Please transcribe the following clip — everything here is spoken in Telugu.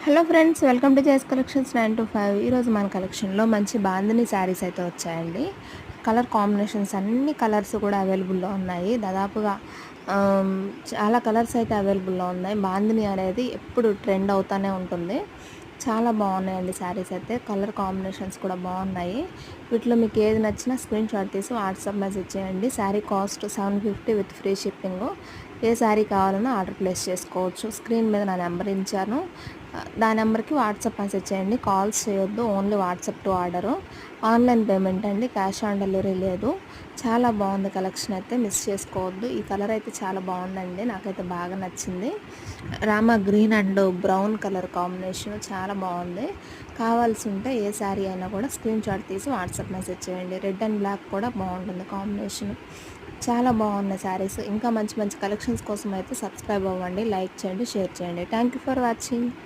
Hello friends, welcome to JS collections 9 to 5. ఈరోజు మన కలెక్షన్లో మంచి బాందిని శారీస్ అయితే వచ్చాయండి. కలర్ కాంబినేషన్స్ అన్ని కలర్స్ కూడా అవైలబుల్లో ఉన్నాయి. దాదాపుగా ఆమ్, చాలా కలర్స్ అయితే అవైలబుల్లో ఉన్నాయి. బాందిని అనేది ఎప్పుడు ట్రెండ్ అవుతూనే ఉంటుంది. చాలా బాగున్నాయండి శారీస్ అయితే. కలర్ కాంబినేషన్స్ కూడా బాగున్నాయి. వీటిలో మీకు ఏది నచ్చినా స్క్రీన్ షాట్ తీసి వాట్సాప్ మెసేజ్ చేయండి. Sari cost 750 with free shipping. ఏ శారీ కావాలన్నా ఆర్డర్ ప్లేస్ చేసుకోవచ్చు. స్క్రీన్ మీద నా నెంబర్ ఇచ్చాను, దాని నెంబర్కి వాట్సాప్ మెసేజ్ చేయండి. కాల్స్ చేయొద్దు, only WhatsApp to order. Online payment అండి, క్యాష్ ఆన్ డెలివరీ లేదు. చాలా బాగుంది కలెక్షన్ అయితే, మిస్ చేసుకోవద్దు. ఈ కలర్ అయితే చాలా బాగుందండి, నాకైతే బాగా నచ్చింది. Rama green and brown colour combination చాలా బాగుంది. కావాల్సి ఉంటే ఏ శారీ అయినా కూడా స్క్రీన్ షాట్ తీసి వాట్సాప్ మెసేజ్ చేయండి. రెడ్ అండ్ బ్లాక్ కూడా బాగుంటుంది కాంబినేషన్. చాలా బాగున్నాయి శారీస్. ఇంకా మంచి మంచి కలెక్షన్స్ కోసం అయితే సబ్స్క్రైబ్ అవ్వండి, లైక్ చేయండి, షేర్ చేయండి. Thank you for watching.